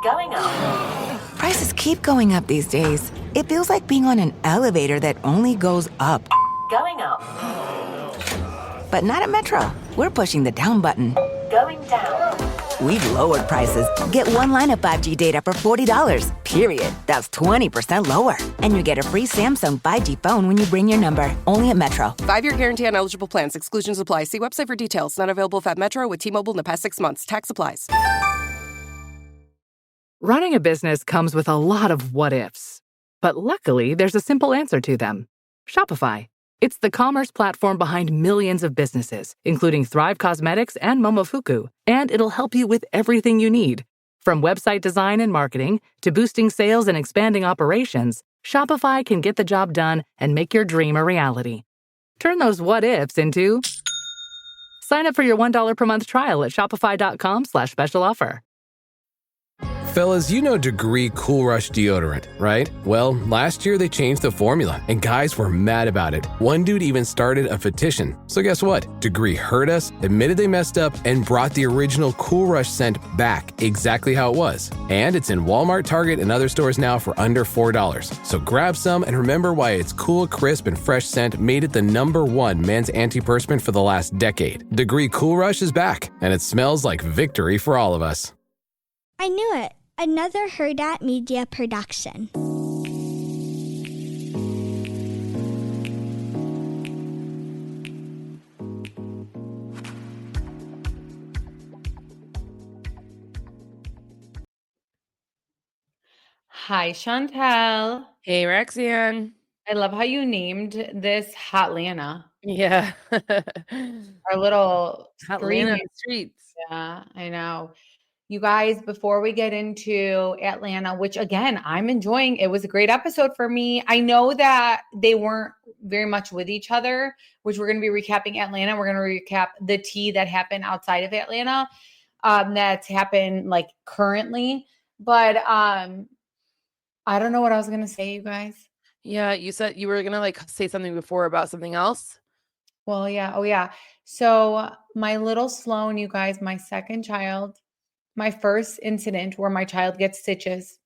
Going up. Prices keep going up these days. It feels like being on an elevator that only goes up. Going up. But not at Metro. We're pushing the down button. Going down. We've lowered prices. Get one line of 5G data for $40, period. That's 20% lower. And you get a free Samsung 5G phone when you bring your number. Only at Metro. 5-year guarantee on eligible plans. Exclusions apply. See website for details. Not available at Metro with T-Mobile in the past 6 months. Tax applies. Running a business comes with a lot of what-ifs. But luckily, there's a simple answer to them. Shopify. It's the commerce platform behind millions of businesses, including Thrive Cosmetics and Momofuku. And it'll help you with everything you need. From website design and marketing to boosting sales and expanding operations, Shopify can get the job done and make your dream a reality. Turn those what-ifs into... Sign up for your $1 per month trial at shopify.com/special offer. Fellas, you know Degree Cool Rush deodorant, right? Well, last year they changed the formula, and guys were mad about it. One dude even started a petition. So guess what? Degree heard us, admitted they messed up, and brought the original Cool Rush scent back exactly how it was. And it's in Walmart, Target, and other stores now for under $4. So grab some and remember why its cool, crisp, and fresh scent made it the #1 men's antiperspirant for the last decade. Degree Cool Rush is back, and it smells like victory for all of us. I knew it. Another RHOA Media production. Hi, Chantel. Hey, Rexian. I love how you named this Hotlanta. Yeah. Our little Atlanta streets. Yeah, I know. You guys, before we get into Atlanta, which again, I'm enjoying, it was a great episode for me. I know that they weren't very much with each other, which we're going to be recapping Atlanta. We're going to recap the tea that happened outside of Atlanta that's happened like currently. But I don't know what I was going to say, you guys. Yeah, you said you were going to like say something before about something else. Well, yeah. Oh, yeah. So my little Sloan, you guys, my second child, my first incident where my child gets stitches.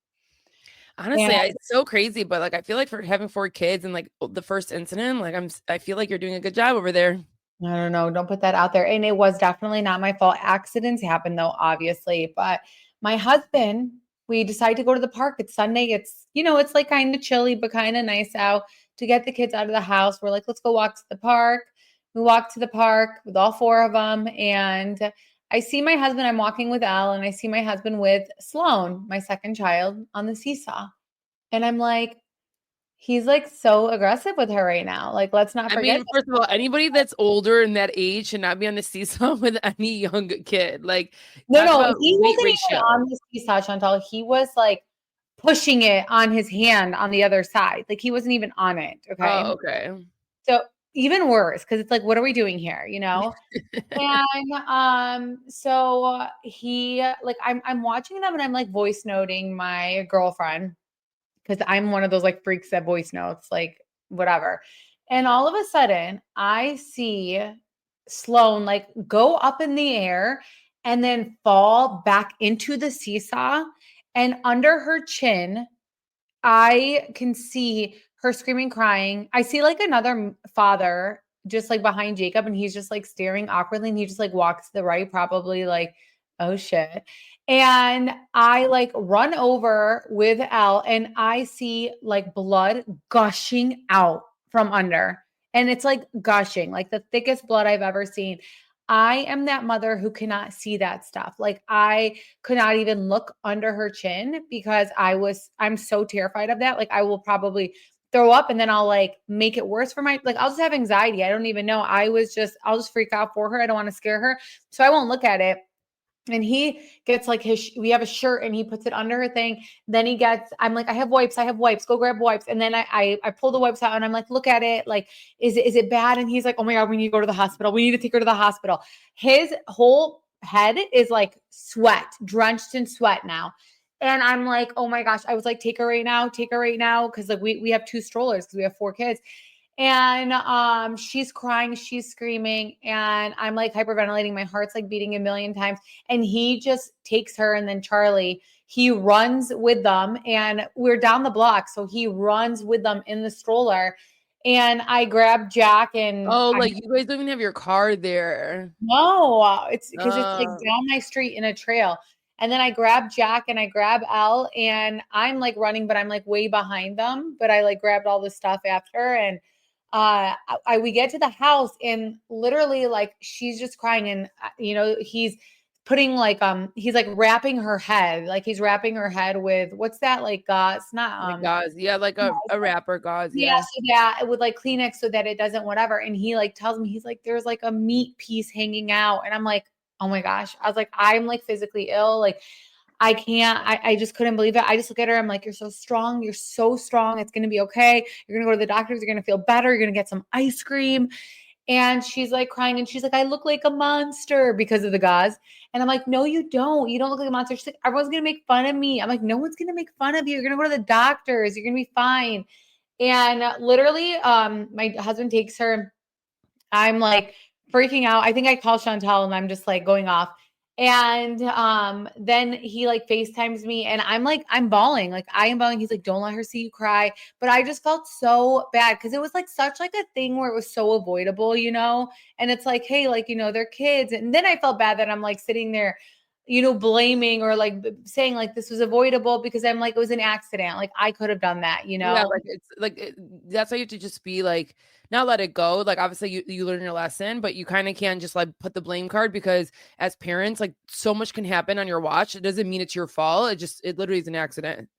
Honestly, it's so crazy, but like I feel like for having 4 kids and like the first incident, like I feel like you're doing a good job over there. I don't know. Don't put that out there. And it was definitely not my fault. Accidents happen though, obviously. But my husband, we decided to go to the park. It's Sunday. It's, it's like kind of chilly, but kind of nice out to get the kids out of the house. We're like, let's go walk to the park. We walked to the park with all 4 of them. And I see my husband, I'm walking with Elle, and I see my husband with Sloan, my second child, on the seesaw. And I'm like, he's like so aggressive with her right now. Like, let's not forget. I mean, first of all, anybody that's older in that age should not be on the seesaw with any young kid. Like, no, he wasn't even on the seesaw, Chantal. He was like pushing it on his hand on the other side. Like, he wasn't even on it. Okay. Oh, okay. So even worse, because it's like, what are we doing here? And so he like I'm watching them and I'm like voice noting my girlfriend because I'm one of those like freaks that voice notes, like whatever. And all of a sudden I see Sloan like go up in the air and then fall back into the seesaw. And under her chin, I can see her screaming, crying. I see like another father just like behind Jacob, and he's just like staring awkwardly, and he just like walks to the right, probably like, oh shit. And I like run over with Elle, and I see like blood gushing out from under, and it's like gushing, like the thickest blood I've ever seen. I am that mother who cannot see that stuff. Like I could not even look under her chin because I'm so terrified of that. Like I will probably throw up, and then I'll like make it worse for I'll just have anxiety. I don't even know. I'll just freak out for her. I don't want to scare her. So I won't look at it. And he gets like we have a shirt and he puts it under her thing. Then I'm like, I have wipes, go grab wipes. And then I pull the wipes out and I'm like, look at it. Like, is it bad? And he's like, oh my God, we need to go to the hospital. We need to take her to the hospital. His whole head is like drenched in sweat now. And I'm like, oh my gosh. I was like, take her right now. Cause like we have 2 strollers because we have 4 kids. And she's crying, she's screaming, and I'm like hyperventilating. My heart's like beating a million times. And he just takes her. And then Charlie, he runs with them, and we're down the block. So he runs with them in the stroller, and I grab Jack and Oh, like you guys don't even have your car there. no, it's because it's like down my street in a trail. And then I grab Jack and I grab Elle, and I'm like running, but I'm like way behind them. But I like grabbed all the stuff after, and we get to the house, and literally like she's just crying, and he's putting like he's like wrapping her head, like he's wrapping her head with what's that, like gauze, not Like gauze, yeah, like a wrapper gauze, yeah, so that with like Kleenex so that it doesn't whatever. And he like tells me, he's like, there's like a meat piece hanging out, and I'm like, oh my gosh. I was like, I'm like physically ill. Like I can't, I just couldn't believe it. I just look at her. I'm like, you're so strong. You're so strong. It's going to be okay. You're going to go to the doctors. You're going to feel better. You're going to get some ice cream. And she's like crying, and she's like, I look like a monster because of the gauze. And I'm like, no, you don't. You don't look like a monster. She's like, everyone's going to make fun of me. I'm like, no one's going to make fun of you. You're going to go to the doctors. You're going to be fine. And literally, my husband takes her. I'm like freaking out. I think I call Chantel, and I'm just like going off. And then he like FaceTimes me, and I'm bawling. Like I am bawling. He's like, don't let her see you cry. But I just felt so bad because it was like such like a thing where it was so avoidable, and it's like, hey, like, they're kids. And then I felt bad that I'm like sitting there, blaming or like saying like this was avoidable because I'm like, it was an accident. Like I could have done that, Yeah, like it's like that's why you have to just be like, not let it go. Like obviously you learn your lesson, but you kind of can't just like put the blame card, because as parents, like so much can happen on your watch. It doesn't mean it's your fault. It literally is an accident.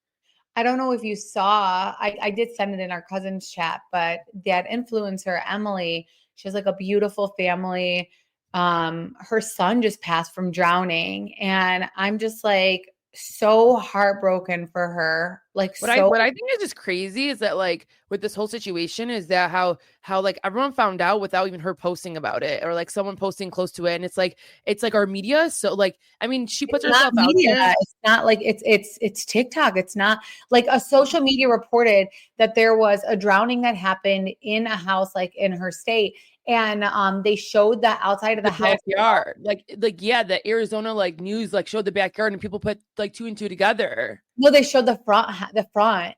I don't know if you saw, I did send it in our cousin's chat, but that influencer, Emily, she has like a beautiful family. Her son just passed from drowning, and I'm just like so heartbroken for her. Like What I think is just crazy is that like with this whole situation is that how like everyone found out without even her posting about it, or like someone posting close to it. And it's like our media. So like, I mean, she puts herself out there. It's not like it's TikTok. It's not like a social media reported that there was a drowning that happened in a house, like in her state. And they showed the outside of the house backyard. Like yeah, the Arizona like news like showed the backyard, and people put like 2 and 2 together. No, they showed the front,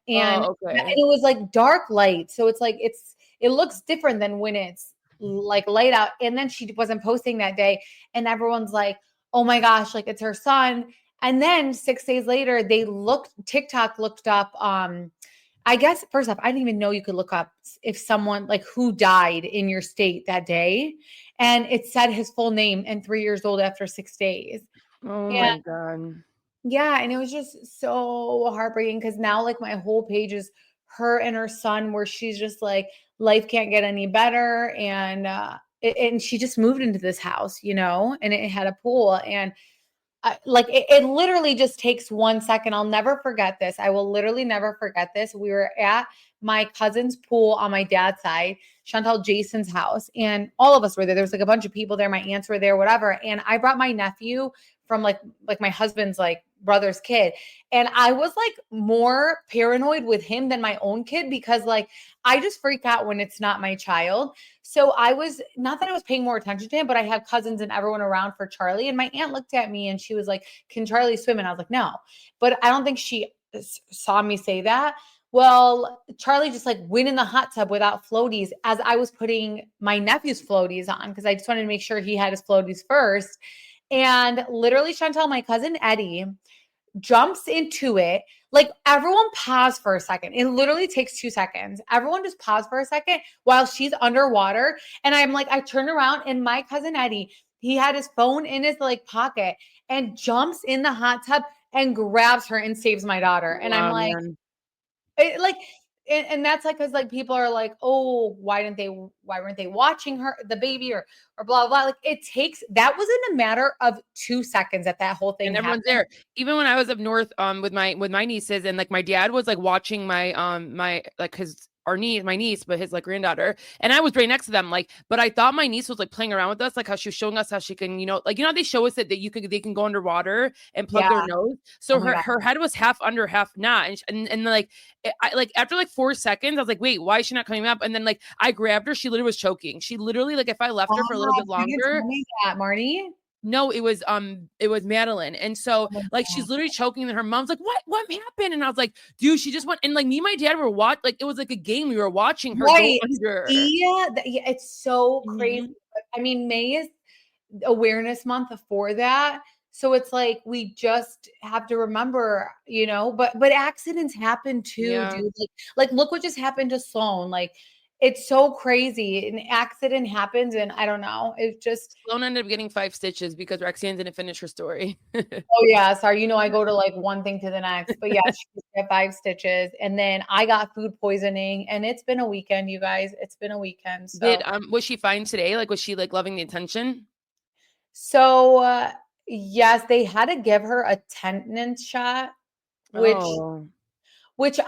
and, okay. and it was like dark light. So it's like it looks different than when it's like light out. And then she wasn't posting that day, and everyone's like, oh my gosh, like it's her son. And then 6 days later, TikTok looked up I guess first off, I didn't even know you could look up if someone like who died in your state that day. And it said his full name and 3 years old after 6 days. Oh my God. Yeah. And it was just so heartbreaking because now like my whole page is her and her son, where she's just like, life can't get any better. And she just moved into this house, and it had a pool. And it literally just takes 1 second. I'll never forget this. I will literally never forget this. We were at my cousin's pool on my dad's side, Chantal Jason's house, and all of us were there. There was like a bunch of people there. My aunts were there, whatever. And I brought my nephew from like my husband's like brother's kid. And I was like more paranoid with him than my own kid because like I just freak out when it's not my child. So I was not that I was paying more attention to him, but I had cousins and everyone around for Charlie. And my aunt looked at me and she was like, can Charlie swim? And I was like, no, but I don't think she saw me say that. Well, Charlie just like went in the hot tub without floaties as I was putting my nephew's floaties on because I just wanted to make sure he had his floaties first. And literally, Chantel, my cousin Eddie, jumps into it. Like everyone pause for a second. It literally takes 2 seconds. Everyone just pause for a second while she's underwater. And I'm like, I turn around and my cousin Eddie, he had his phone in his like pocket and jumps in the hot tub and grabs her and saves my daughter. And I'm like, and that's like, cause like people are like, oh, why weren't they watching her, the baby or blah, blah. Like that was in a matter of 2 seconds that whole thing and happened. Everyone's there. Even when I was up north, with my nieces, and like my dad was like watching my like my niece, but his like granddaughter, and I was right next to them. Like, but I thought my niece was like playing around with us, like how she was showing us how she can, they show us that they can go underwater and plug their nose. So her head was half under, half not, and like I like after like 4 seconds, I was like, wait, why is she not coming up? And then like I grabbed her, she literally was choking. She literally like if I left her for a little bit longer. Tell me that, Marty. No, it was Madeline. And so like she's literally choking and her mom's like, what happened? And I was like, dude, she just went, and like me and my dad were like it was like a game. We were watching her go under. Yeah, it's so crazy. Mhm. I mean, May is awareness month for that. So it's like we just have to remember, but accidents happen too, Yeah. dude. Like look what just happened to Sloan. Like it's so crazy. An accident happens, and I don't know. It just Sloan ended up getting 5 stitches because Roxanne didn't finish her story. oh yeah, sorry. I go to like one thing to the next, but yeah, she got 5 stitches, and then I got food poisoning, and it's been a weekend, you guys. It's been a weekend. So. Was she fine today? Like was she like loving the attention? So yes, they had to give her a tetanus shot, which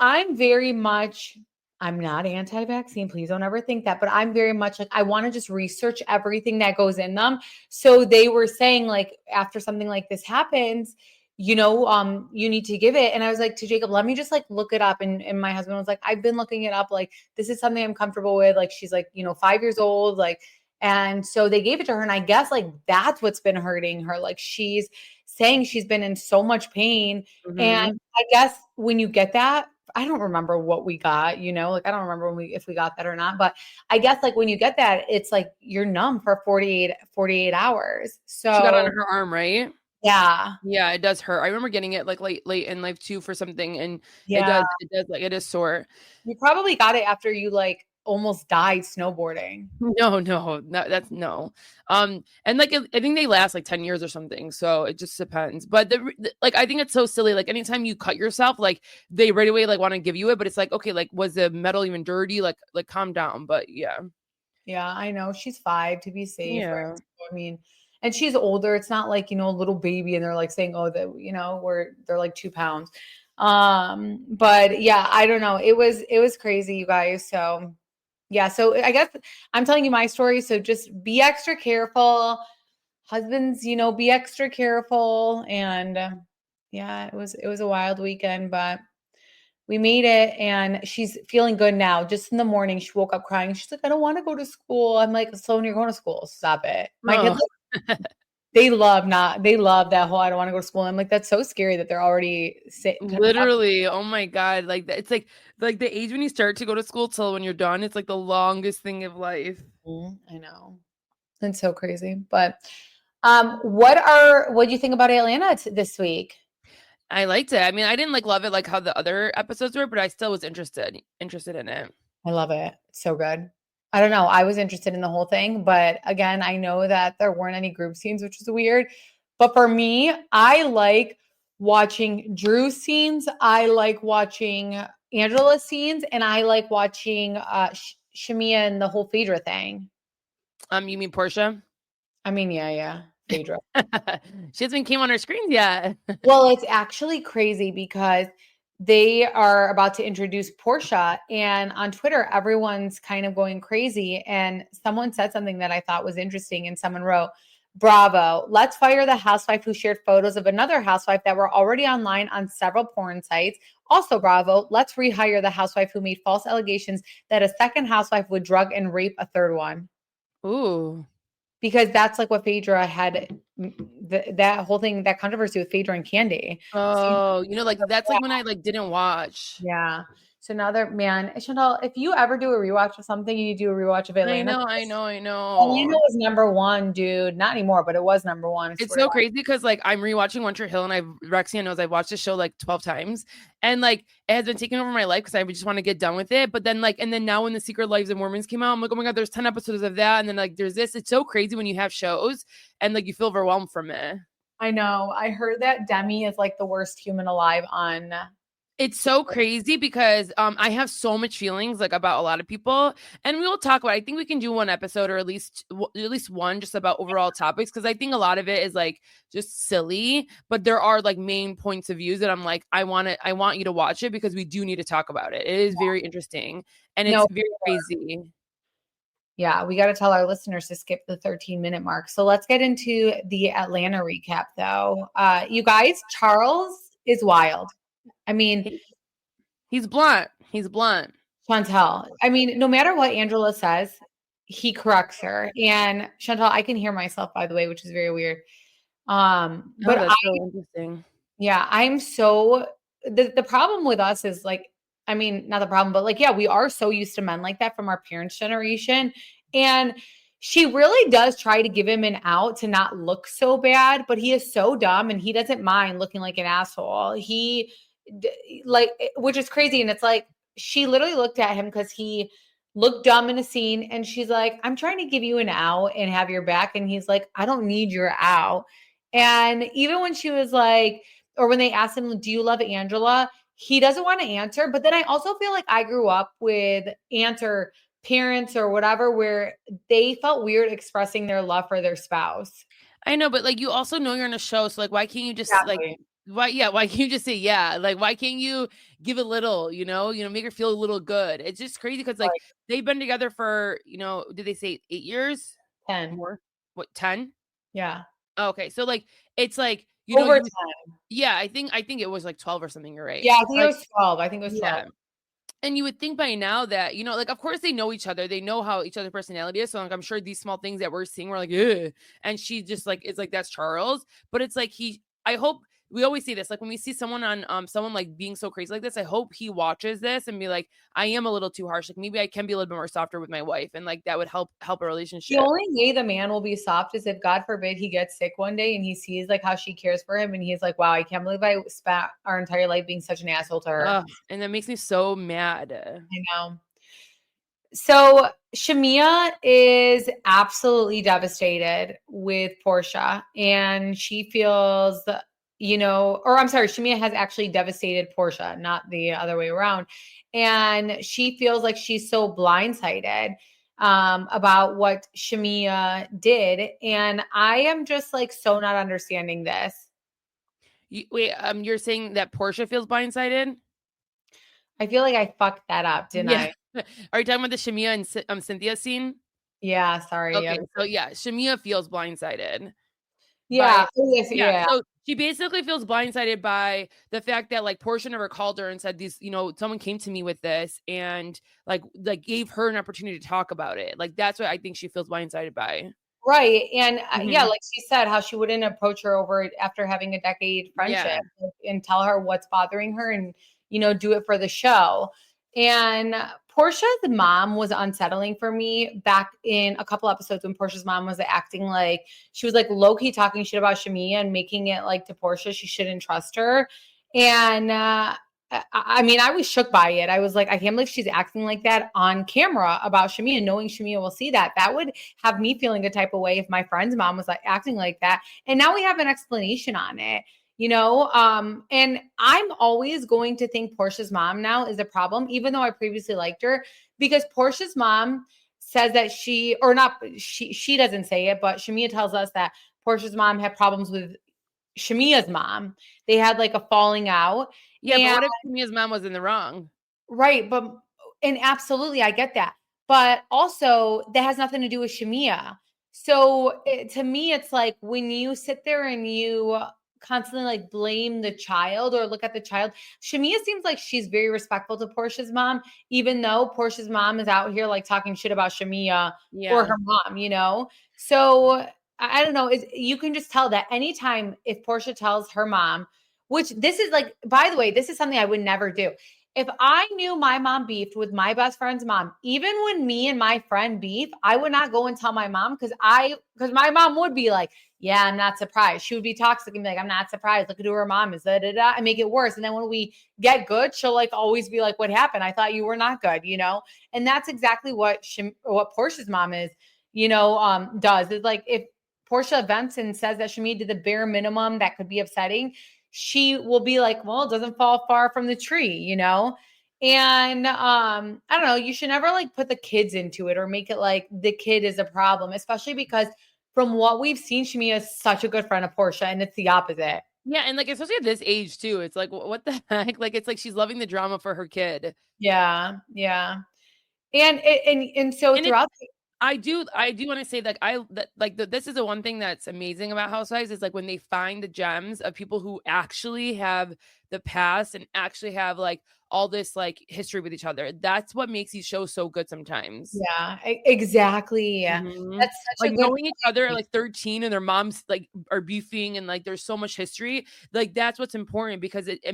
I'm not anti-vaccine. Please don't ever think that, but I'm very much like, I want to just research everything that goes in them. So they were saying like, after something like this happens, you need to give it. And I was like to Jacob, let me just like look it up. And my husband was like, I've been looking it up. Like, this is something I'm comfortable with. Like, she's like, 5 years old. Like, and so they gave it to her. And I guess like, that's what's been hurting her. Like she's saying she's been in so much pain. Mhm. And I guess when you get that, I don't remember what we got, like I don't remember if we got that or not, but I guess like when you get that, it's like you're numb for 48 hours. So she got on her arm, right? Yeah. Yeah, it does hurt. I remember getting it like late in life too for something, and Yeah. it does like it is sore. You probably got it after you like almost died snowboarding. No, that's no. And like I think they last like 10 years or something, so it just depends. But like I think it's so silly. Like anytime you cut yourself, like they right away like want to give you it, but it's like, okay, like was the metal even dirty? Like calm down. But yeah, I know she's 5 to be safe. Yeah. Right? I mean, and she's older. It's not like a little baby, and they're like saying, oh, that they're like 2 pounds. But yeah, I don't know. It was crazy, you guys. So. Yeah. So I guess I'm telling you my story. So just be extra careful. Husbands, be extra careful. And yeah, it was a wild weekend, but we made it, and she's feeling good now. Just in the morning, she woke up crying. She's like, I don't want to go to school. I'm like, Sloan, you're going to school. Stop it. My kids, they love that whole, I don't want to go to school. I'm like, that's so scary that they're already literally. Oh my God. Like it's like the age when you start to go to school till when you're done, it's like the longest thing of life. I know. It's so crazy. But what do you think about Atlanta this week? I liked it. I mean, I didn't like love it like how the other episodes were, but I still was interested in it. I love it. It's so good. I don't know. I was interested in the whole thing, but again, I know that there weren't any group scenes, which is weird. But for me, I like watching Drew scenes. I like watching Angela scenes, and I like watching Shamea and the whole Phaedra thing. You mean Porsha? I mean, yeah. Phaedra. She hasn't came on our screens yet. Well, it's actually crazy because they are about to introduce Porsha, and on Twitter, everyone's kind of going crazy. And someone said something that I thought was interesting, and someone wrote, "Bravo, let's fire the housewife who shared photos of another housewife that were already online on several porn sites. Also, bravo, let's rehire the housewife who made false allegations that a second housewife would drug and rape a third one." Ooh. Because that's like what Phaedra had, that whole thing, that controversy with Phaedra and Candy. Oh, like that's like when I like didn't watch. Yeah. So now Chantal, if you ever do a rewatch of something, you do a rewatch of Atlanta. I know. Atlanta was number 1, dude. Not anymore, but it was number 1. It's so crazy because like I'm rewatching One Tree Hill, and Roxanne knows I've watched the show like 12 times, and like it has been taking over my life because I just want to get done with it. But then now when The Secret Lives of Mormons came out, I'm like, oh my God, there's 10 episodes of that, and then like there's this. It's so crazy when you have shows and like you feel overwhelmed from it. I know. I heard that Demi is like the worst human alive on. It's so crazy because I have so much feelings like about a lot of people, and we will talk about it. I think we can do one episode or at least one just about overall topics, because I think a lot of it is like just silly, but there are like main points of views that I'm like, I want you to watch it because we do need to talk about it. It is very interesting, and it's very crazy. Yeah, we got to tell our listeners to skip the 13-minute mark. So let's get into the Atlanta recap though. You guys, Charles is wild. I mean, he's blunt. Chantal. I mean, no matter what Angela says, he corrects her. And Chantal, I can hear myself, by the way, which is very weird. But that's so interesting. yeah, I'm so the problem with us is like, I mean, not the problem, but like, yeah, we are so used to men like that from our parents' generation. And she really does try to give him an out to not look so bad, but he is so dumb and he doesn't mind looking like an asshole. Which is crazy. And it's like, she literally looked at him because he looked dumb in a scene. And she's like, I'm trying to give you an out and have your back. And he's like, I don't need your out. And even when she was like, or when they asked him, do you love Angela? He doesn't want to answer. But then I also feel like I grew up with aunts or parents or whatever, where they felt weird expressing their love for their spouse. I know, but like you also know you're in a show, so like why can't you just Exactly. why can't you just say yeah? Like why can't you give a little, make her feel a little good? It's just crazy because like Like they've been together for, did they say 8 years? 10. More? What, 10? Yeah. Okay. So like it's like, Over 10. yeah, I think it was like 12 or something, you're right. Yeah, I think it Like, was 12. I think it was 12. yeah. And you would think by now that, like, of course they know each other. They know how each other's personality is. So like, I'm sure these small things that we're seeing, we're like, ugh. And she just like, it's like, that's Charles. But it's like, I hope we always see this. Like when we see someone on someone like being so crazy like this, I hope he watches this and be like, I am a little too harsh. Like maybe I can be a little bit more softer with my wife. And like, that would help a relationship. The only way the man will be soft is if, God forbid, he gets sick one day and he sees like how she cares for him. And he's like, wow, I can't believe I spent our entire life being such an asshole to her. And that makes me so mad. I know. So Shamea is absolutely devastated with Porsha, and she feels, or I'm sorry, Shamea has actually devastated Porsha, not the other way around. And she feels like she's so blindsided about what Shamea did. And I am just like so not understanding this. You're saying that Porsha feels blindsided? I feel like I fucked that up, didn't I? Are you talking about the Shamea and Cynthia scene? Yeah, sorry. Okay, so yeah, Shamea feels blindsided. Yeah. Yeah. So she basically feels blindsided by the fact that like Porsha never called her and said these, someone came to me with this and like gave her an opportunity to talk about it. Like that's what I think she feels blindsided by. Right. And yeah, like she said, how she wouldn't approach her over it after having a decade friendship and tell her what's bothering her and, do it for the show. And Portia's mom was unsettling for me back in a couple episodes when Portia's mom was acting like she was like low-key talking shit about Shamea and making it like to Porsha she shouldn't trust her. And I mean, I was shook by it. I was like, I can't believe she's acting like that on camera about Shamea, knowing Shamea will see that. That would have me feeling a type of way if my friend's mom was like acting like that. And now we have an explanation on it. And I'm always going to think Portia's mom now is a problem, even though I previously liked her, because Portia's mom says that she doesn't say it, but Shamea tells us that Portia's mom had problems with Shamea's mom. They had like a falling out. Yeah, but what if Shamea's mom was in the wrong? Right, and absolutely, I get that. But also, that has nothing to do with Shamea. So to me, it's like when you sit there and you constantly like blame the child or look at the child. Shamea seems like she's very respectful to Portia's mom, even though Portia's mom is out here like talking shit about Shamea or her mom, So I don't know. You can just tell that anytime if Porsha tells her mom, which this is like, by the way, this is something I would never do. If I knew my mom beefed with my best friend's mom, even when me and my friend beef, I would not go and tell my mom because my mom would be like, yeah, I'm not surprised. She would be toxic and be like, I'm not surprised. Look at who her mom is, and make it worse. And then when we get good, she'll like always be like, what happened? I thought you were not good, And that's exactly what Portia's mom is, does. It's like if Porsha vents and says that Shamea did the bare minimum that could be upsetting, she will be like, well, it doesn't fall far from the tree, And I don't know, you should never like put the kids into it or make it like the kid is a problem, especially because from what we've seen, Shamea is such a good friend of Porsha, and it's the opposite. Yeah, and like especially at this age too, it's like what the heck? Like it's like she's loving the drama for her kid. Yeah, yeah. And so throughout I do want to say this is the one thing that's amazing about Housewives is like when they find the gems of people who actually have the past and actually have like all this like history with each other. That's what makes these shows so good sometimes. Yeah, exactly. Mhm. That's such Like a good knowing each other at point. like 13 and their moms like are beefing and like there's so much history. Like that's what's important because it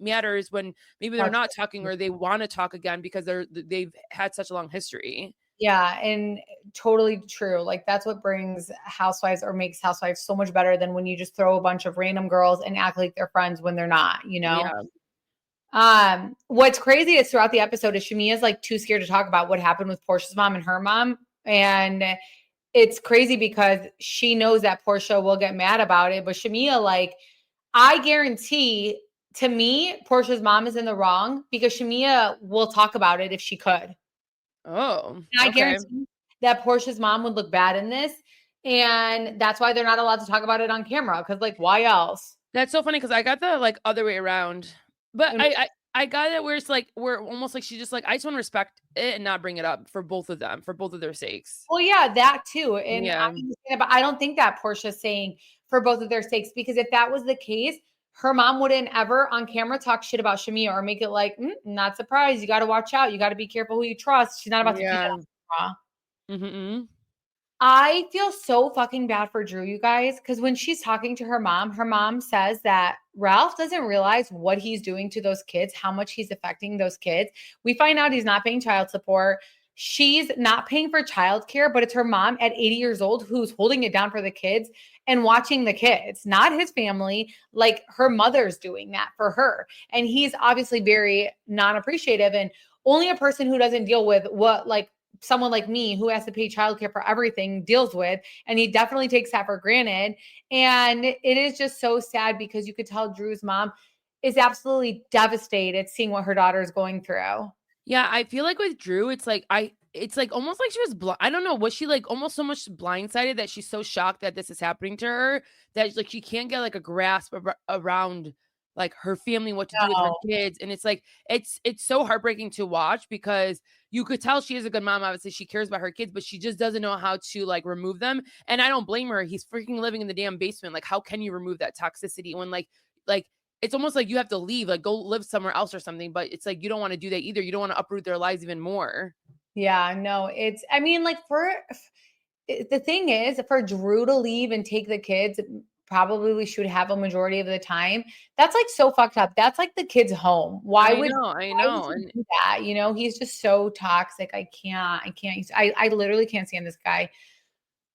matters when maybe they're That's not talking or they want to talk again because they've had such a long history. Yeah, and totally true. Like that's what brings Housewives or makes Housewives so much better than when you just throw a bunch of random girls and act like they're friends when they're not, you know? Yeah. What's crazy is throughout the episode is Shamea's like too scared to talk about what happened with Portia's mom and her mom. And it's crazy because she knows that Porsha will get mad about it. But Shamea, like, I guarantee to me, Portia's mom is in the wrong because Shamea will talk about it if she could. Oh, And I okay. guarantee that Portia's mom would look bad in this. And that's why they're not allowed to talk about it on camera. Cause like, why else? That's so funny because I got the like other way around. But And I got it where it's like we're almost like she's just like I just want to respect it and not bring it up for both of them, for both of their sakes. well, yeah, that too. And I Yeah. understand, but I don't think that Portia's saying for both of their sakes, because if that was the case, her mom wouldn't ever on camera talk shit about Shamea or make it like, not surprised. You got to watch out. You got to be careful who you trust. She's not about to do that Yeah. on camera. Mm-hmm. I feel so fucking bad for Drew, you guys, because when she's talking to her mom says that Ralph doesn't realize what he's doing to those kids, how much he's affecting those kids. We find out he's not paying child support. She's not paying for childcare, but it's her mom at 80 years old who's holding it down for the kids and watching the kids, not his family. Like her mother's doing that for her. And he's obviously very non-appreciative and only a person who doesn't deal with what like someone like me who has to pay childcare for everything deals with. And he definitely takes that for granted. And it is just so sad because you could tell Drew's mom is absolutely devastated seeing what her daughter is going through. Yeah, I feel like with Drew, it's like almost like she was I don't know, was she like almost so much blindsided that she's so shocked that this is happening to her that like she can't get like a grasp around like her family, what to do with her kids. And it's like it's so heartbreaking to watch because you could tell she is a good mom. Obviously, she cares about her kids, but she just doesn't know how to like remove them. And I don't blame her. He's freaking living in the damn basement. Like, how can you remove that toxicity when like it's almost like you have to leave, like go live somewhere else or something, but it's like you don't want to do that either. You don't want to uproot their lives even more. Yeah, no, I mean, like the thing is, for Drew to leave and take the kids, probably we should have a majority of the time. That's like so fucked up. That's like the kid's home. Why would I know. he do that? You know, he's just so toxic. I can't. I literally can't stand this guy.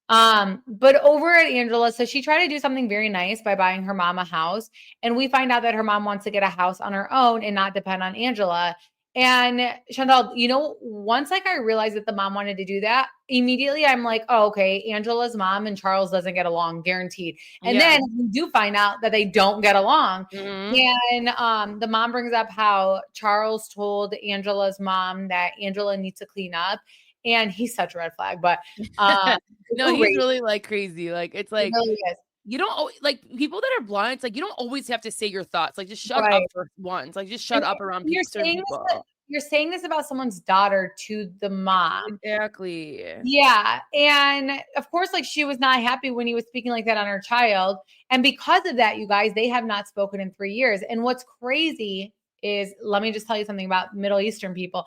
But over at Angela, so she tried to do something very nice by buying her mom a house. And we find out that her mom wants to get a house on her own and not depend on Angela. And Chantal, you know, once like I realized that the mom wanted to do that, immediately I'm like, oh, okay, Angela's mom and Charles doesn't get along, guaranteed. And then we do find out that they don't get along. Mm-hmm. And the mom brings up how Charles told Angela's mom that Angela needs to clean up. And he's such a red flag, but no, he's really like crazy. Like it's like really you don't like people that are blind. It's like you don't always have to say your thoughts. Like just shut up for once. Like just shut up around people. You're saying this about someone's daughter to the mom. Exactly. Yeah. And of course, like she was not happy when he was speaking like that on her child. And because of that, you guys, they have not spoken in 3 years. And what's crazy is, let me just tell you something about Middle Eastern people.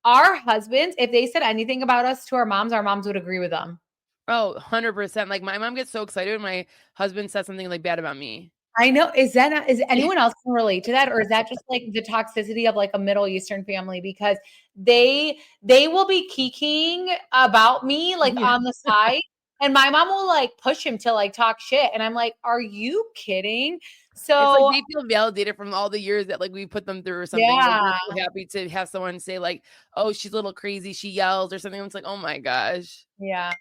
Our husbands, if they said anything about us to our moms would agree with them. Oh, 100%. Like my mom gets so excited when my husband says something like bad about me. I know. Is anyone else can relate to that? Or is that just like the toxicity of like a Middle Eastern family? Because they will be kikiing about me like on the side. And my mom will like push him to like talk shit. And I'm like, are you kidding? So it's like they feel validated from all the years that like we put them through or something. Yeah. Like, we're so happy to have someone say like, oh, she's a little crazy. She yells or something. It's like, oh my gosh. Yeah.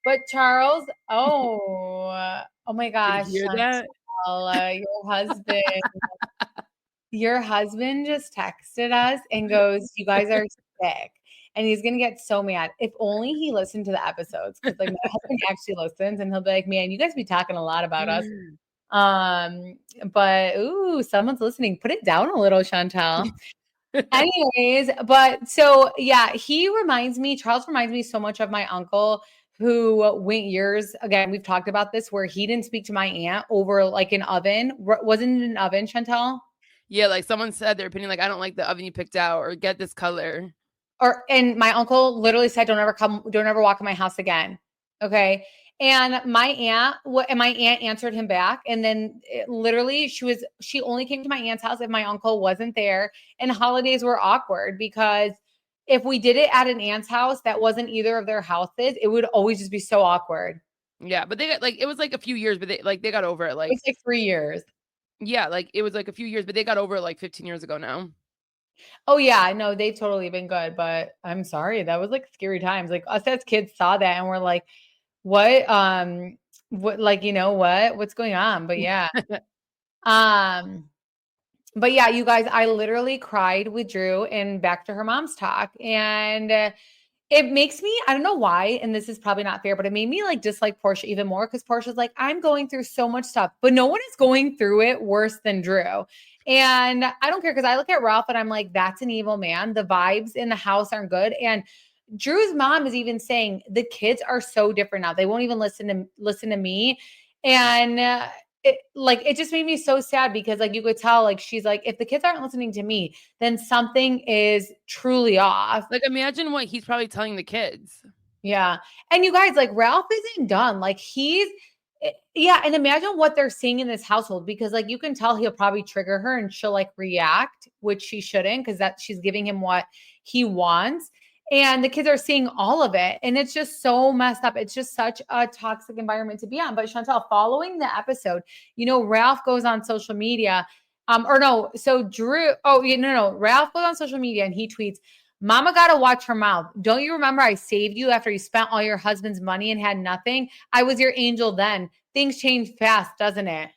But Charles, oh my gosh. Did you hear that? Your husband just texted us and goes, you guys are sick. And he's going to get so mad. If only he listened to the episodes. Because like my husband actually listens and he'll be like, man, you guys be talking a lot about us. But someone's listening. Put it down a little, Chantal. Anyways, but so yeah, Charles reminds me so much of my uncle who went years, again, we've talked about this, where he didn't speak to my aunt over like an oven. Wasn't it an oven, Chantel? Yeah, like someone said their opinion, like, I don't like the oven you picked out or get this color. And my uncle literally said, don't ever walk in my house again. Okay. And my aunt answered him back. And then literally she only came to my aunt's house if my uncle wasn't there. And holidays were awkward because if we did it at an aunt's house that wasn't either of their houses, it would always just be so awkward. Yeah, but they got like, it was like a few years, but they got over it. Like, It's like 3 years. yeah, like it was like a few years, but they got over it like 15 years ago now. Oh yeah, no, they've totally been good, but I'm sorry, that was like scary times. Like us as kids saw that and we're like, what, like, you know what's going on? But yeah. Um, but yeah, you guys, I literally cried with Drew and back to her mom's talk. And it makes me, I don't know why, and this is probably not fair, but it made me like dislike Porsha even more because Portia's like, I'm going through so much stuff, but no one is going through it worse than Drew. And I don't care because I look at Ralph and I'm like, that's an evil man. The vibes in the house aren't good. And Drew's mom is even saying the kids are so different now. They won't even listen to me. And it just made me so sad because like you could tell, like she's like, if the kids aren't listening to me, then something is truly off. Like, imagine what he's probably telling the kids. Yeah. And you guys, like Ralph isn't done. Like yeah. And imagine what they're seeing in this household because like you can tell he'll probably trigger her and she'll like react, which she shouldn't because that she's giving him what he wants. And the kids are seeing all of it. And it's just so messed up. It's just such a toxic environment to be on. But Chantel, following the episode, Ralph goes on social media. Ralph goes on social media and he tweets, Mama got to watch her mouth. Don't you remember I saved you after you spent all your husband's money and had nothing? I was your angel then. Things change fast, doesn't it?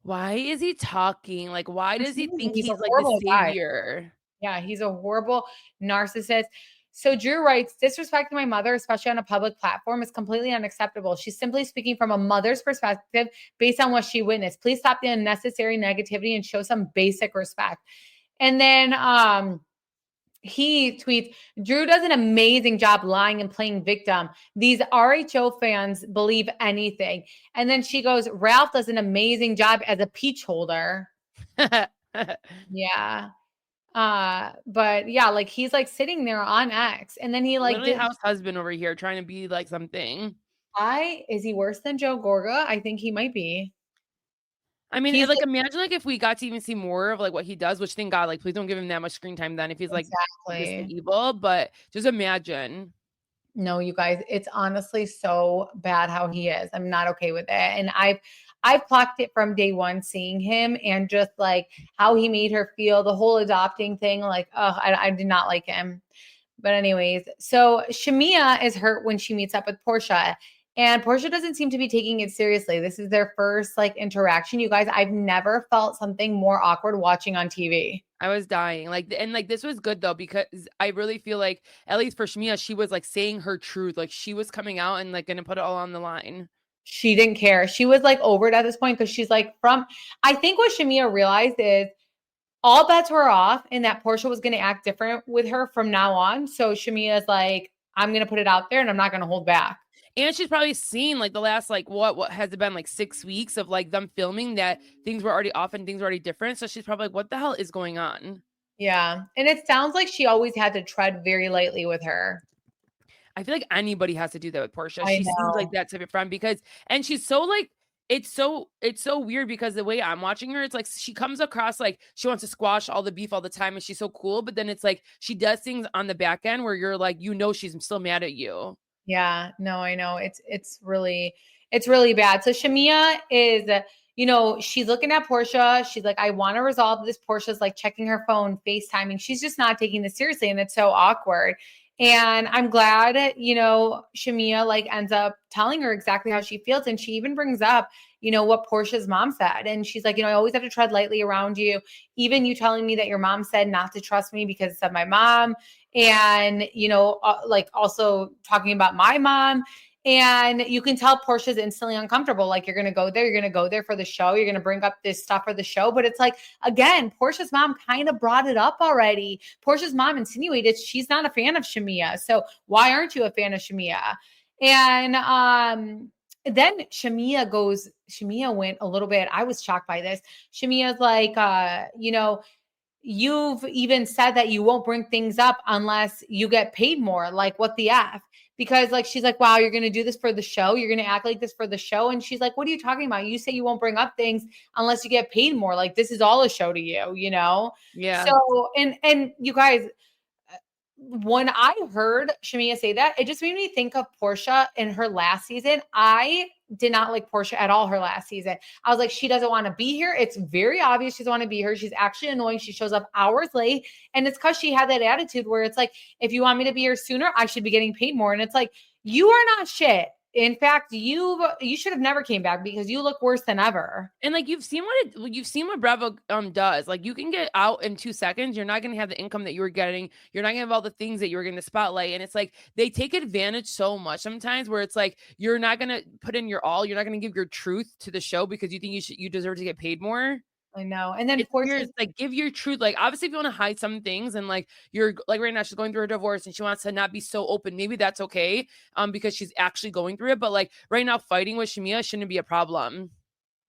Why is he talking? Like, why does he think he's like horrible the savior? Guy. Yeah, he's a horrible narcissist. So Drew writes, disrespecting my mother, especially on a public platform, is completely unacceptable. She's simply speaking from a mother's perspective based on what she witnessed. Please stop the unnecessary negativity and show some basic respect. And then he tweets, Drew does an amazing job lying and playing victim. These RHO fans believe anything. And then she goes, Ralph does an amazing job as a peach holder. Yeah. But yeah, like he's like sitting there on X and then he like literally house husband over here trying to be like something. Is he worse than Joe Gorga? I think he might be. I mean, imagine like if we got to even see more of like what he does, which thank God, like please don't give him that much screen time then if he's like evil, but just imagine. No, you guys, it's honestly so bad how he is. I'm not okay with it. And I've clocked it from day one, seeing him and just like how he made her feel, the whole adopting thing. Like, I did not like him. But anyways, so Shamea is hurt when she meets up with Porsha. And Porsha doesn't seem to be taking it seriously. This is their first like interaction. You guys, I've never felt something more awkward watching on TV. I was dying. And this was good though, because I really feel like, at least for Shamea, she was like saying her truth. Like she was coming out and like going to put it all on the line. She didn't care. She was like over it at this point because she's like I think what Shamea realized is all bets were off and that Porsha was going to act different with her from now on. So Shamea is like, I'm going to put it out there and I'm not going to hold back. And she's probably seen like the last, like what has it been, like 6 weeks of like them filming that things were already off and things were already different. So she's probably like, what the hell is going on? Yeah. And it sounds like she always had to tread very lightly with her. I feel like anybody has to do that with Porsha. She seems like that type of friend and she's so like, it's so weird because the way I'm watching her, it's like she comes across like she wants to squash all the beef all the time and she's so cool. But then it's like she does things on the back end where you're like, she's still mad at you. Yeah, no, I know. It's really bad. So Shamea is, she's looking at Porsha. She's like, I want to resolve this. Portia's like checking her phone, FaceTiming. She's just not taking this seriously. And it's so awkward. And I'm glad, Shamea like ends up telling her exactly how she feels. And she even brings up, what Portia's mom said. And she's like, I always have to tread lightly around you. Even you telling me that your mom said not to trust me because it's of my mom. And, like also talking about my mom. And you can tell Portia's instantly uncomfortable. Like, you're going to go there. You're going to go there for the show. You're going to bring up this stuff for the show. But it's like, again, Portia's mom kind of brought it up already. Portia's mom insinuated she's not a fan of Shamea. So why aren't you a fan of Shamea? And then Shamea went a little bit. I was shocked by this. Shamea's like, you've even said that you won't bring things up unless you get paid more. Like, what the F? Because like, she's like, wow, you're going to do this for the show. You're going to act like this for the show. And she's like, what are you talking about? You say you won't bring up things unless you get paid more. Like, this is all a show to you, Yeah. So, and you guys, when I heard Shamea say that, it just made me think of Porsha in her last season. I did not like Porsha at all her last season. I was like, she doesn't want to be here. It's very obvious she doesn't want to be here. She's actually annoying. She shows up hours late. And it's because she had that attitude where it's like, if you want me to be here sooner, I should be getting paid more. And it's like, you are not shit. In fact, you should have never came back because you look worse than ever. And like, you've seen what Bravo does. Like, you can get out in 2 seconds. You're not going to have the income that you were getting. You're not going to have all the things that you were getting the spotlight. And it's like, they take advantage so much sometimes where it's like, you're not going to put in your all. You're not going to give your truth to the show because you think you deserve to get paid more. I know. And then Portia, like, give your truth. Like, obviously, if you want to hide some things and like, you're like right now, she's going through a divorce and she wants to not be so open. Maybe that's okay. Because she's actually going through it. But like right now, fighting with Shamea shouldn't be a problem.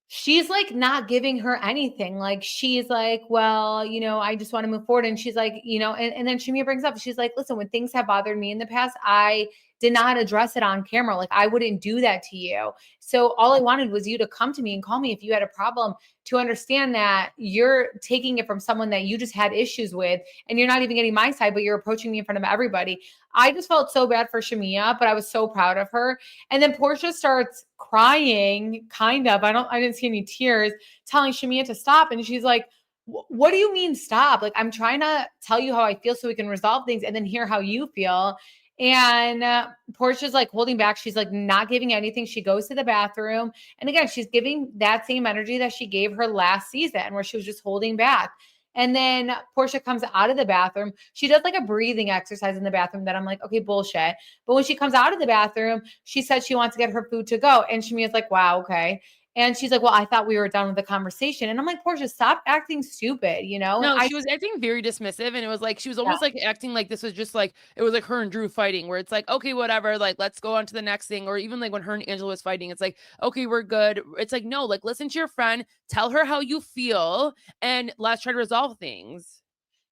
She's like not giving her anything. Like, she's like, well, I just want to move forward. And she's like, and then Shamea brings up, she's like, listen, when things have bothered me in the past, I did not address it on camera. Like, I wouldn't do that to you. So all I wanted was you to come to me and call me if you had a problem, to understand that you're taking it from someone that you just had issues with, and you're not even getting my side, but you're approaching me in front of everybody. I just felt so bad for Shamea, but I was so proud of her. And then Porsha starts crying, kind of. I didn't see any tears, telling Shamea to stop. And she's like, what do you mean stop? Like, I'm trying to tell you how I feel so we can resolve things and then hear how you feel. And Portia's like holding back. She's like not giving anything. She goes to the bathroom. And again, she's giving that same energy that she gave her last season where she was just holding back. And then Porsha comes out of the bathroom. She does like a breathing exercise in the bathroom that I'm like, okay, bullshit. But when she comes out of the bathroom, she said she wants to get her food to go. And Shamea's like, wow, okay. And she's like, well, I thought we were done with the conversation. And I'm like, Porsha, stop acting stupid, No, she was acting very dismissive. And it was like, she was almost like acting like this was just like, it was like her and Drew fighting where it's like, okay, whatever, like, let's go on to the next thing. Or even like when her and Angela was fighting, it's like, okay, we're good. It's like, no, like, listen to your friend, tell her how you feel, and let's try to resolve things.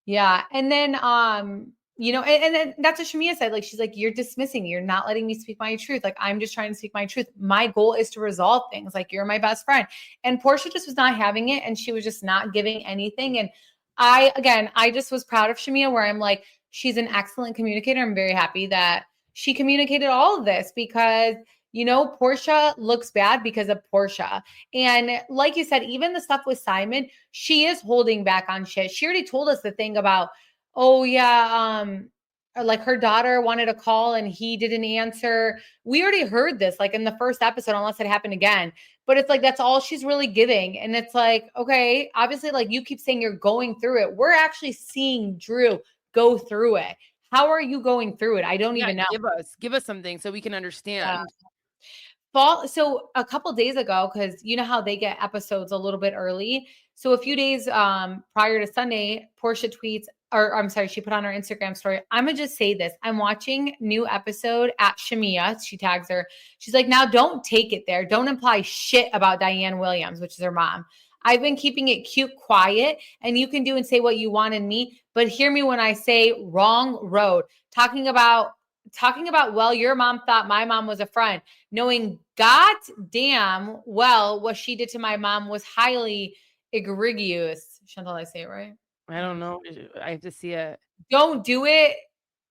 Yeah. And then, and then that's what Shamea said. Like, she's like, you're dismissing me. You're not letting me speak my truth. Like, I'm just trying to speak my truth. My goal is to resolve things. Like, you're my best friend. And Porsha just was not having it. And she was just not giving anything. And I just was proud of Shamea, where I'm like, she's an excellent communicator. I'm very happy that she communicated all of this because, Porsha looks bad because of Porsha. And like you said, even the stuff with Simon, she is holding back on shit. She already told us the thing about, oh yeah, like her daughter wanted a call and he didn't answer. We already heard this like in the first episode, unless it happened again. But it's like, that's all she's really giving. And it's like, okay, obviously, like you keep saying you're going through it. We're actually seeing Drew go through it. How are you going through it? I don't even know. Give us something so we can understand. So a couple days ago, because you know how they get episodes a little bit early. So a few days prior to Sunday, Porsha tweets, or I'm sorry, she put on her Instagram story, I'm going to just say this. I'm watching new episode at Shamea. She tags her. She's like, now don't take it there. Don't imply shit about Diane Williams, which is her mom. I've been keeping it cute, quiet, and you can do and say what you want in me, but hear me when I say wrong road. Talking about, well, your mom thought my mom was a friend, knowing goddamn well what she did to my mom was highly egregious. Chantal, I say it right? I don't know. I have to see it. Don't do it.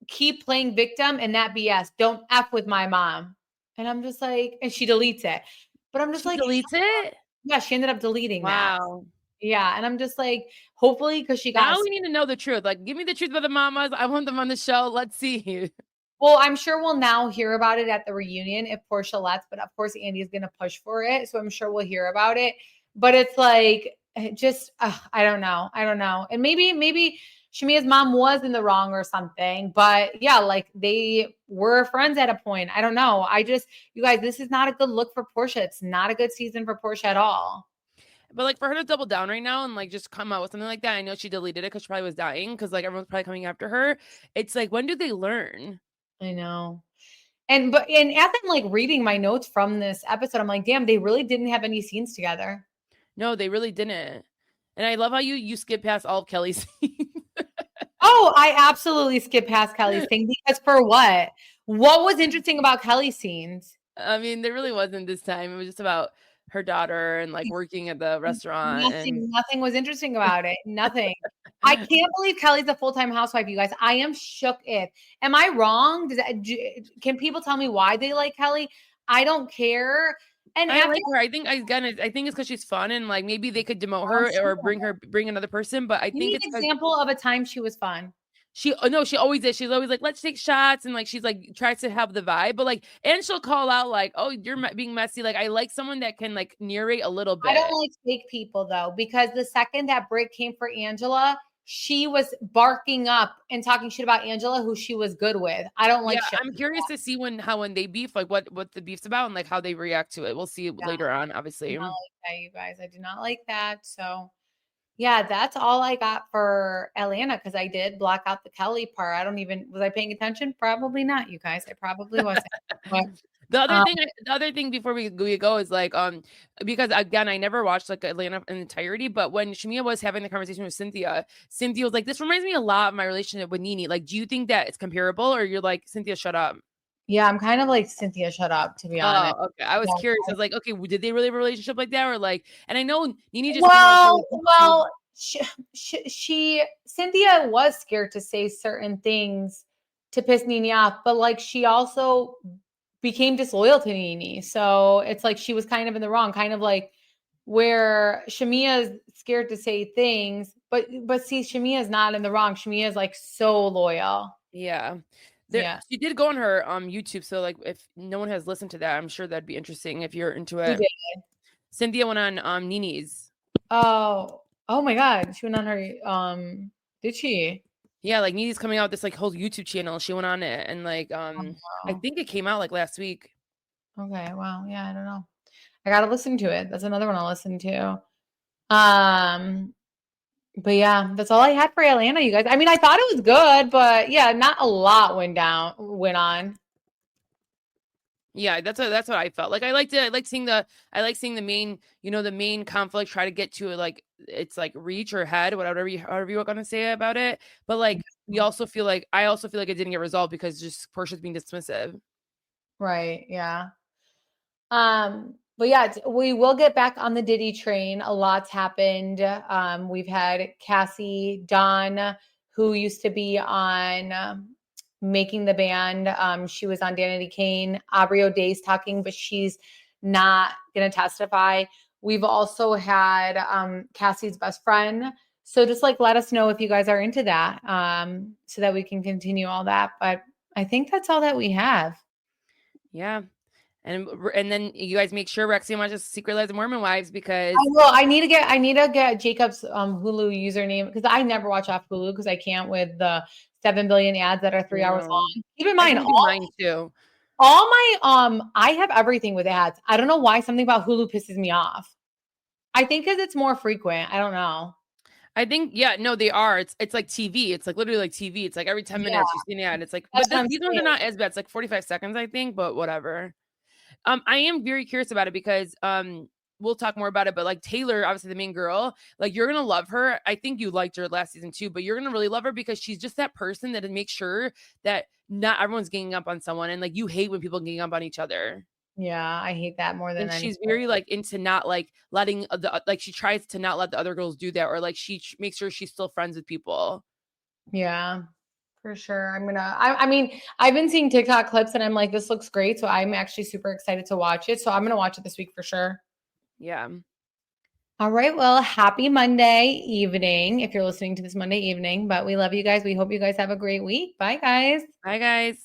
Keep playing victim and that BS. Don't F with my mom. And I'm just like, and she deletes it. But I'm just she like, deletes it? Yeah, she ended up deleting that. Wow. Yeah. And I'm just like, hopefully, because she got. Now we need to know the truth. Like, give me the truth about the mamas. I want them on the show. Let's see. Well, I'm sure we'll now hear about it at the reunion if Porsha lets, but of course Andy is going to push for it. So I'm sure we'll hear about it. But it's like, just, I don't know. And maybe Shamea's mom was in the wrong or something. But yeah, like they were friends at a point. I don't know. You guys, this is not a good look for Porsha. It's not a good season for Porsha at all. But like for her to double down right now and like just come out with something like that, I know she deleted it because she probably was dying because like everyone's probably coming after her. It's like, when do they learn? I know. And as I'm like reading my notes from this episode, I'm like, damn, they really didn't have any scenes together. No, they really didn't. And I love how you skip past all of Kelly's scenes. Oh, I absolutely skipped past Kelly's thing because for what? What was interesting about Kelly's scenes? I mean, there really wasn't this time. It was just about her daughter and like working at the restaurant. Nothing was interesting about it. Nothing. I can't believe Kelly's a full-time housewife, you guys. I am shook. Am I wrong? Can people tell me why they like Kelly? I don't care. And I like her. I think it's because she's fun and like maybe they could demote her or bring another person. But I think it's an example of a time she was fun. She always is. She's always like, let's take shots. And like, she's like, tries to have the vibe, but like, and she'll call out like, oh, you're being messy. Like, I like someone that can like narrate a little bit. I don't like fake people though, because the second that break came for Angela, she was barking up and talking shit about Angela, who she was good with. I don't like shit. I'm curious to see when they beef, like what the beef's about and like how they react to it. We'll see later on, obviously. I do not like that, you guys. I do not like that. So yeah, that's all I got for Atlanta because I did block out the Kelly part. Was I paying attention? Probably not, you guys. I probably wasn't. But, the other thing before we go is like, because again, I never watched like Atlanta in entirety, but when Shamea was having the conversation with Cynthia was like, this reminds me a lot of my relationship with Nene. Like, do you think that it's comparable or you're like, Cynthia, shut up? Yeah, I'm kind of like, Cynthia, shut up, to be honest. Oh, okay. I was curious. I was like, okay, did they really have a relationship like that? Or like, and I know Nene just Cynthia was scared to say certain things to piss Nene off, but like she also became disloyal to Nene. So it's like she was kind of in the wrong, kind of like where Shamea is scared to say things, but see, Shamea is not in the wrong. Shamea is like so loyal. Yeah. She did go on her YouTube. So like if no one has listened to that, I'm sure that'd be interesting if you're into it. Cynthia went on Nene's. Oh my God. She went on her did she? Yeah, like Nene's coming out with this like whole YouTube channel. She went on it and like I think it came out like last week. Okay, well, yeah, I don't know. I gotta listen to it. That's another one I'll listen to. But yeah, that's all I had for Atlanta, you guys. I mean, I thought it was good, but yeah, not a lot went on. Yeah, that's what I felt. Like I like seeing the main, the main conflict try to get to like it's like reach or head, however you were gonna say about it. But like I also feel like it didn't get resolved because just Porsha's being dismissive. Right. Yeah. But yeah, we will get back on the Diddy train. A lot's happened. We've had Cassie Dawn, who used to be on Making the Band. She was on Danity Kane. Aubrey O'Day's talking, but she's not going to testify. We've also had Cassie's best friend. So just like let us know if you guys are into that so that we can continue all that. But I think that's all that we have. Yeah. And then you guys make sure Rexy watches Secret Lives of Mormon Wives because I need to get Jacob's Hulu username because I never watch off Hulu because I can't with the 7 billion ads that are 3 hours long. Keep in mind, mine too. All my I have everything with ads. I don't know why something about Hulu pisses me off. I think because it's more frequent. I don't know. I think they are. It's like TV. It's like literally like TV. It's like every 10 minutes you see an ad. It's like these ones are not as bad. It's like 45 seconds, I think, but whatever. I am very curious about it because we'll talk more about it, but like Taylor, obviously the main girl, like you're gonna love her. I think you liked her last season too, but you're gonna really love her because she's just that person that makes sure that not everyone's ganging up on someone, and like you hate when people gang up on each other. Yeah, I hate that more than anything. She's very like into not like letting she tries to not let the other girls do that, or like she makes sure she's still friends with people. Yeah. For sure. I mean, I've been seeing TikTok clips and I'm like, this looks great. So I'm actually super excited to watch it. So I'm going to watch it this week for sure. Yeah. All right. Well, happy Monday evening if you're listening to this Monday evening, but we love you guys. We hope you guys have a great week. Bye, guys. Bye, guys.